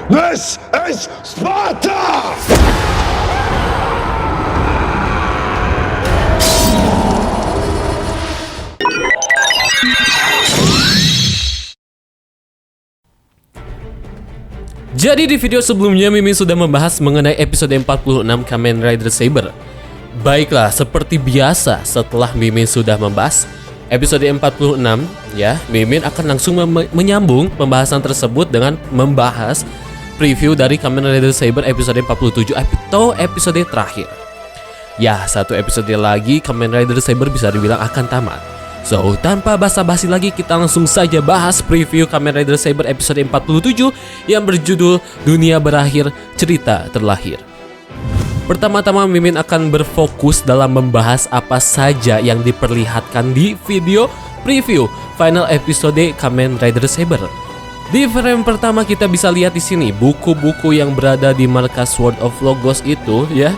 This is Sparta! Jadi di video sebelumnya Mimin sudah membahas mengenai episode 46 Kamen Rider Saber. Baiklah, seperti biasa setelah Mimin sudah membahas episode 46 ya, Mimin akan langsung menyambung pembahasan tersebut dengan membahas preview dari Kamen Rider Saber episode 47 atau episode terakhir. Ya, satu episode lagi Kamen Rider Saber bisa dibilang akan tamat. So, tanpa basa-basi lagi, kita langsung saja bahas preview Kamen Rider Saber episode 47 yang berjudul Dunia Berakhir, Cerita Terlahir. Pertama-tama Mimin akan berfokus dalam membahas apa saja yang diperlihatkan di video preview final episode Kamen Rider Saber. Di frame pertama kita bisa lihat di sini buku-buku yang berada di markas Sword of Logos itu ya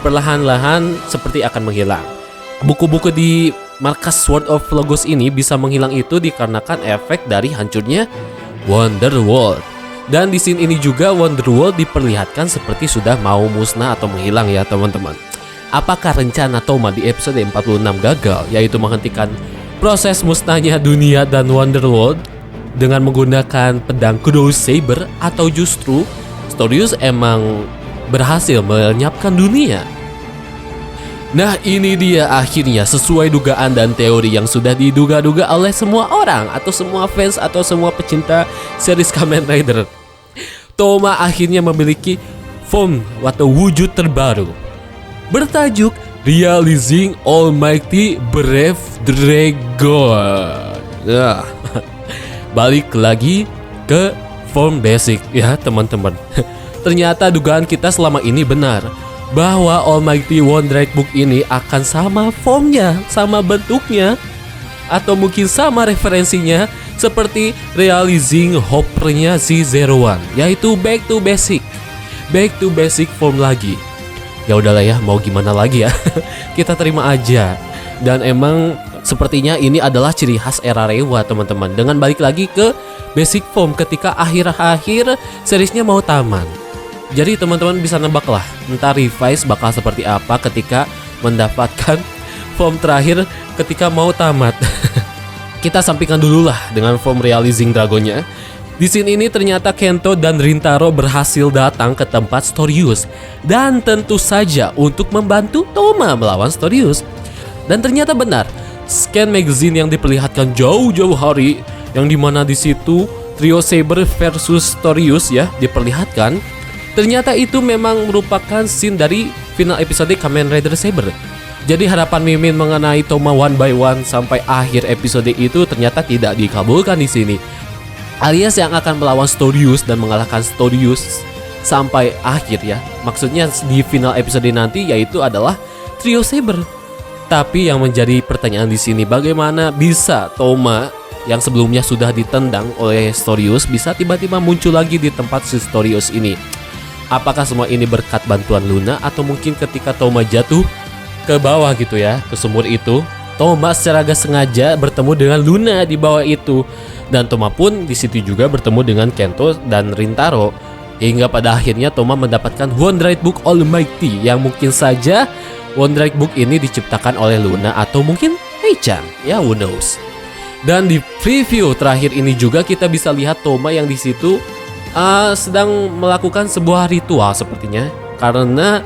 perlahan-lahan seperti akan menghilang. Buku-buku di markas Sword of Logos ini bisa menghilang itu dikarenakan efek dari hancurnya Wonder World. Dan di scene ini juga Wonder World diperlihatkan seperti sudah mau musnah atau menghilang ya teman-teman. Apakah rencana Toma di episode 46 gagal, yaitu menghentikan proses musnahnya dunia dan Wonder World dengan menggunakan pedang Cross Saber, atau justru Storius emang berhasil melenyapkan dunia? Nah, ini dia akhirnya sesuai dugaan dan teori yang sudah diduga-duga oleh semua orang atau semua fans atau semua pecinta series Kamen Rider. Toma akhirnya memiliki form atau wujud terbaru bertajuk Realizing Almighty Brave Dragon. Nah, balik lagi ke form basic ya teman-teman. Ternyata dugaan kita selama ini benar, bahwa Almighty Wonderite Book ini akan sama formnya, sama bentuknya, atau mungkin sama referensinya seperti Realizing Hopper-nya Z01, yaitu back to basic form lagi. Ya udahlah ya, mau gimana lagi ya. Kita terima aja. Dan emang sepertinya ini adalah ciri khas era Reiwa teman-teman, dengan balik lagi ke basic form ketika akhir-akhir seriesnya mau tamat. Jadi teman-teman bisa nebak lah, entah revise bakal seperti apa ketika mendapatkan form terakhir ketika mau tamat. Kita sampingkan dulu lah dengan form Realizing Dragonnya. Di scene ini ternyata Kento dan Rintaro berhasil datang ke tempat Storius, dan tentu saja untuk membantu Toma melawan Storius. Dan ternyata benar, scan magazine yang diperlihatkan jauh-jauh hari, yang dimana di situ trio Saber versus Storius ya diperlihatkan. Ternyata itu memang merupakan scene dari final episode Kamen Rider Saber. Jadi harapan Mimin mengenai Toma one by one sampai akhir episode itu ternyata tidak dikabulkan di sini. Alias yang akan melawan Storius dan mengalahkan Storius sampai akhir ya. Maksudnya di final episode nanti yaitu adalah trio Saber. Tapi yang menjadi pertanyaan di sini, bagaimana bisa Toma yang sebelumnya sudah ditendang oleh Storius bisa tiba-tiba muncul lagi di tempat si Storius ini? Apakah semua ini berkat bantuan Luna, atau mungkin ketika Toma jatuh ke bawah gitu ya, ke sumur itu, Toma secara gak sengaja bertemu dengan Luna di bawah itu, dan Toma pun di situ juga bertemu dengan Kento dan Rintaro, hingga pada akhirnya Toma mendapatkan Wonderite Book Almighty, yang mungkin saja Wonderite Book ini diciptakan oleh Luna atau mungkin Hei-chan, ya who knows. Dan di preview terakhir ini juga kita bisa lihat Toma yang di situ sedang melakukan sebuah ritual sepertinya, karena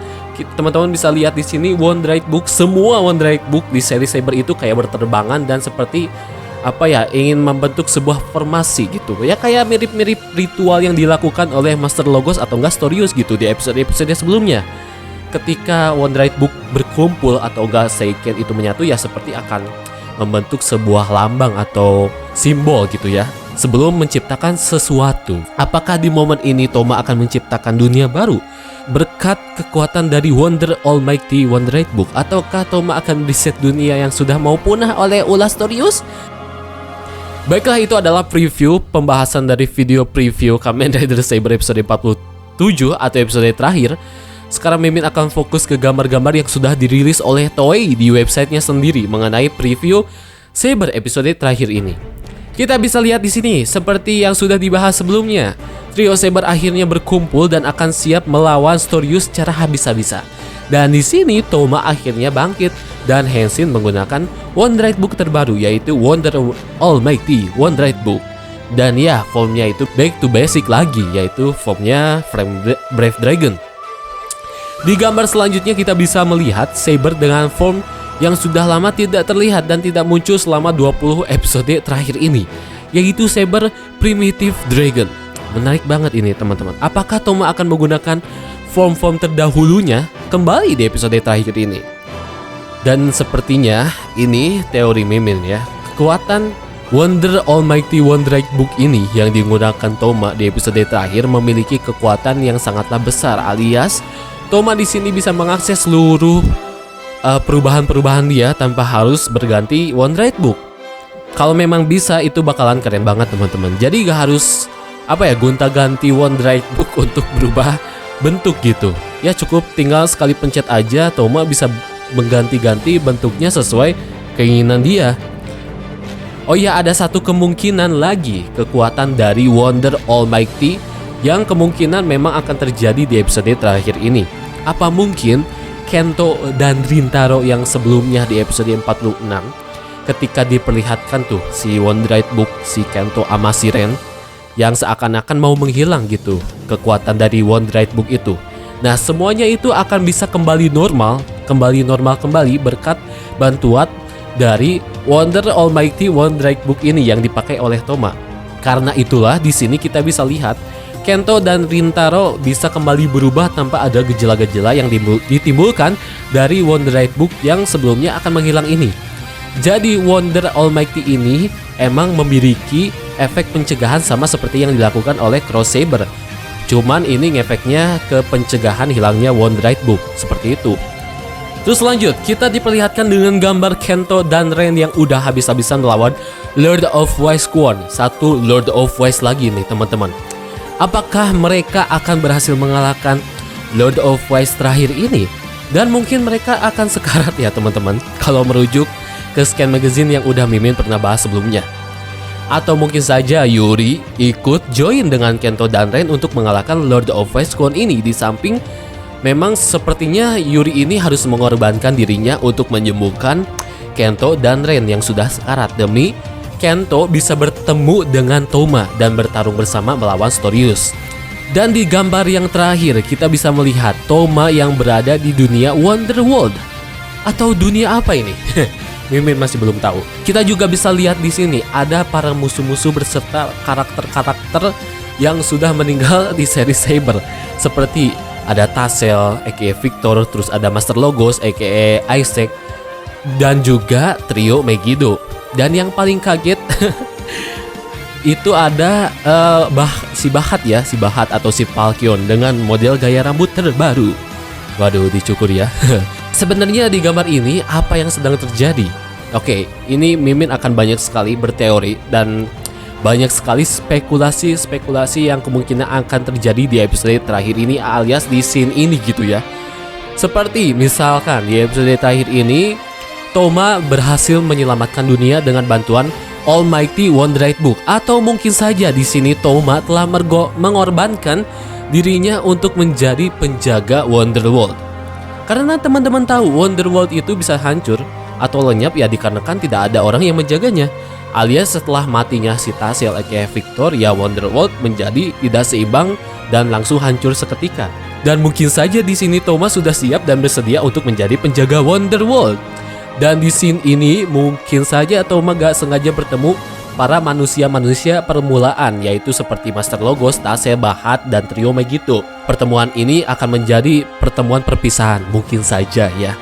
teman-teman bisa lihat di sini Wonderite Book, semua Wonderite Book di seri Saber itu kayak berterbangan dan seperti apa ya, ingin membentuk sebuah formasi gitu ya, kayak mirip-mirip ritual yang dilakukan oleh Master Logos atau enggak Storius gitu di episode-episode sebelumnya. Ketika Wonderite Book berkumpul atau enggak Seiken itu menyatu ya, seperti akan membentuk sebuah lambang atau simbol gitu ya, sebelum menciptakan sesuatu. Apakah di momen ini Toma akan menciptakan dunia baru berkat kekuatan dari Wonder Almighty Wonderite Book, ataukah Toma akan reset dunia yang sudah mau punah oleh ulah Storius? Baiklah, itu adalah preview pembahasan dari video preview Kamen Rider Saber episode 47 atau episode terakhir. Sekarang Mimin akan fokus ke gambar-gambar yang sudah dirilis oleh Toei di websitenya sendiri mengenai preview Saber episode terakhir ini. Kita bisa lihat di sini, seperti yang sudah dibahas sebelumnya, trio Saber akhirnya berkumpul dan akan siap melawan Storius secara habis-habisan. Dan di sini Toma akhirnya bangkit dan Henshin menggunakan Wondrite Book terbaru, yaitu Wonder Almighty Wondrite Book. Dan ya, formnya itu back to basic lagi, yaitu formnya Brave Dragon. Di gambar selanjutnya kita bisa melihat Saber dengan form yang sudah lama tidak terlihat dan tidak muncul selama 20 episode terakhir ini, yaitu Saber Primitive Dragon. Menarik banget ini teman-teman. Apakah Toma akan menggunakan form-form terdahulunya kembali di episode terakhir ini? Dan sepertinya ini teori Mimin ya. Kekuatan Wonder Almighty Wondrite Book ini yang digunakan Toma di episode terakhir memiliki kekuatan yang sangatlah besar, alias Toma di sini bisa mengakses seluruh perubahan-perubahan dia tanpa harus berganti Wondrite Book. Kalau memang bisa, itu bakalan keren banget teman-teman. Jadi gak harus gonta-ganti Wondrite Book untuk berubah bentuk gitu. Ya cukup tinggal sekali pencet aja, Toma bisa mengganti-ganti bentuknya sesuai keinginan dia. Oh ya, ada satu kemungkinan lagi, kekuatan dari Wonder Almighty yang kemungkinan memang akan terjadi di episode terakhir ini. Apa mungkin Kento dan Rintaro yang sebelumnya di episode 46 ketika diperlihatkan tuh si Wondrite Book, si Kento sama si Ren yang seakan-akan mau menghilang gitu kekuatan dari Wondrite Book itu. Nah, semuanya itu akan bisa kembali normal kembali berkat bantuan dari Wonder Almighty Wondrite Book ini yang dipakai oleh Toma. Karena itulah di sini kita bisa lihat Kento dan Rintaro bisa kembali berubah tanpa ada gejala-gejala yang ditimbulkan dari Wondrite Book yang sebelumnya akan menghilang ini. Jadi Wonder Almighty ini emang memiliki efek pencegahan sama seperti yang dilakukan oleh Cross Saber. Cuman ini ngefeknya ke pencegahan hilangnya Wondrite Book, seperti itu. Terus lanjut, kita diperlihatkan dengan gambar Kento dan Ren yang udah habis-habisan melawan Lord of Wise Squad. Satu Lord of Wise lagi nih teman-teman. Apakah mereka akan berhasil mengalahkan Lord of Wise terakhir ini? Dan mungkin mereka akan sekarat ya teman-teman, kalau merujuk ke scan magazine yang udah Mimin pernah bahas sebelumnya. Atau mungkin saja Yuri ikut join dengan Kento dan Ren untuk mengalahkan Lord of Wise Squad ini. Di samping memang sepertinya Yuri ini harus mengorbankan dirinya untuk menyembuhkan Kento dan Ren yang sudah sekarat demi Kento bisa bertemu dengan Toma dan bertarung bersama melawan Storius. Dan di gambar yang terakhir kita bisa melihat Toma yang berada di dunia Wonderworld. Atau dunia apa ini? Mimin masih belum tahu. Kita juga bisa lihat di sini ada para musuh-musuh berserta karakter-karakter yang sudah meninggal di seri Saber. Seperti ada Tassel aka Victor, terus ada Master Logos aka Isaac, dan juga trio Megiddo. Dan yang paling kaget itu ada si Bahat atau si Falcon dengan model gaya rambut terbaru. Waduh, dicukur ya. Sebenarnya di gambar ini apa yang sedang terjadi? Oke, ini Mimin akan banyak sekali berteori dan banyak sekali spekulasi yang kemungkinan akan terjadi di episode terakhir ini alias di scene ini gitu ya. Seperti misalkan di episode terakhir ini Toma berhasil menyelamatkan dunia dengan bantuan Almighty Wondrite Book, atau mungkin saja di sini Toma telah mengorbankan dirinya untuk menjadi penjaga Wonderworld. Karena teman-teman tahu Wonderworld itu bisa hancur atau lenyap ya dikarenakan tidak ada orang yang menjaganya. Alias setelah matinya si Tassel aka Victor, ya Wonderworld menjadi tidak seimbang dan langsung hancur seketika. Dan mungkin saja di sini Toma sudah siap dan bersedia untuk menjadi penjaga Wonderworld. Dan di scene ini mungkin saja Toma gak sengaja bertemu para manusia-manusia permulaan, yaitu seperti Master Logos, Tassel, Bahat, dan trio Megiddo. Pertemuan ini akan menjadi pertemuan perpisahan, mungkin saja ya.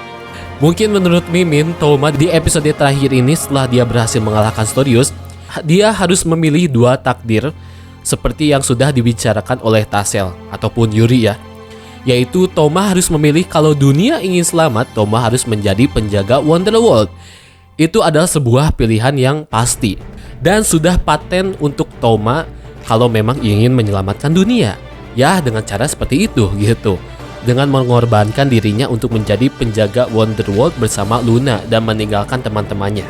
Mungkin menurut Mimin, Toma di episode terakhir ini setelah dia berhasil mengalahkan Storius, dia harus memilih dua takdir seperti yang sudah dibicarakan oleh Tassel ataupun Yuri ya. Yaitu Toma harus memilih kalau dunia ingin selamat, Toma harus menjadi penjaga Wonderworld. Itu adalah sebuah pilihan yang pasti dan sudah paten untuk Toma kalau memang ingin menyelamatkan dunia. Ya dengan cara seperti itu gitu. Dengan mengorbankan dirinya untuk menjadi penjaga Wonderworld bersama Luna dan meninggalkan teman-temannya.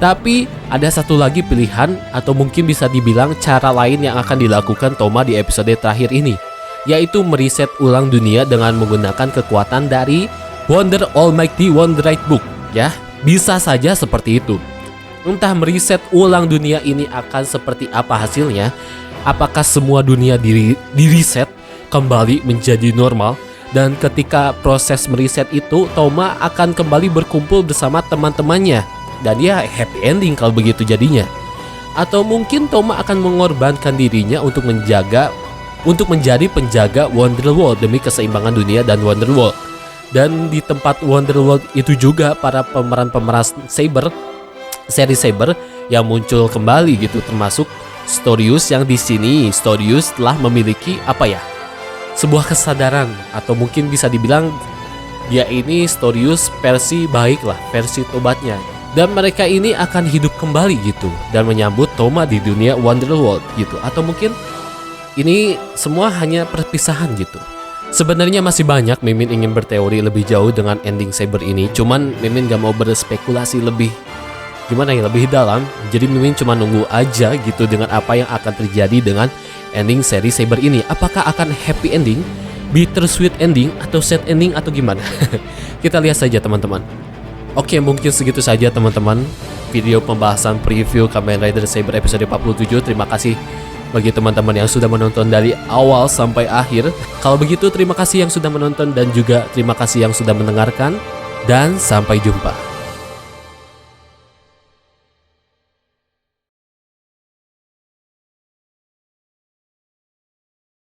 Tapi ada satu lagi pilihan atau mungkin bisa dibilang cara lain yang akan dilakukan Toma di episode terakhir ini, yaitu mereset ulang dunia dengan menggunakan kekuatan dari Wonder Almighty Wonderite Book. Ya, bisa saja seperti itu. Entah mereset ulang dunia ini akan seperti apa hasilnya. Apakah semua dunia di-reset kembali menjadi normal, dan ketika proses mereset itu Toma akan kembali berkumpul bersama teman-temannya, dan ya happy ending kalau begitu jadinya. Atau mungkin Toma akan mengorbankan dirinya untuk menjadi penjaga Wonderworld demi keseimbangan dunia dan Wonderworld. Dan di tempat Wonderworld itu juga para pemeran-pemeran seri Saber yang muncul kembali gitu, termasuk Storius, yang di sini Storius telah memiliki sebuah kesadaran, atau mungkin bisa dibilang dia ini Storius versi baik lah, versi tobatnya. Dan mereka ini akan hidup kembali gitu dan menyambut Toma di dunia Wonderworld gitu. Atau mungkin ini semua hanya perpisahan gitu. Sebenarnya masih banyak Mimin ingin berteori lebih jauh dengan ending Saber ini, cuman Mimin gak mau berspekulasi lebih dalam. Jadi Mimin cuma nunggu aja gitu dengan apa yang akan terjadi dengan ending seri Saber ini. Apakah akan happy ending, bittersweet ending, atau sad ending, atau gimana? Kita lihat saja teman-teman. Oke, mungkin segitu saja teman-teman video pembahasan preview Kamen Rider Saber episode 47. Terima kasih bagi teman-teman yang sudah menonton dari awal sampai akhir. Kalau begitu terima kasih yang sudah menonton, dan juga terima kasih yang sudah mendengarkan, dan sampai jumpa.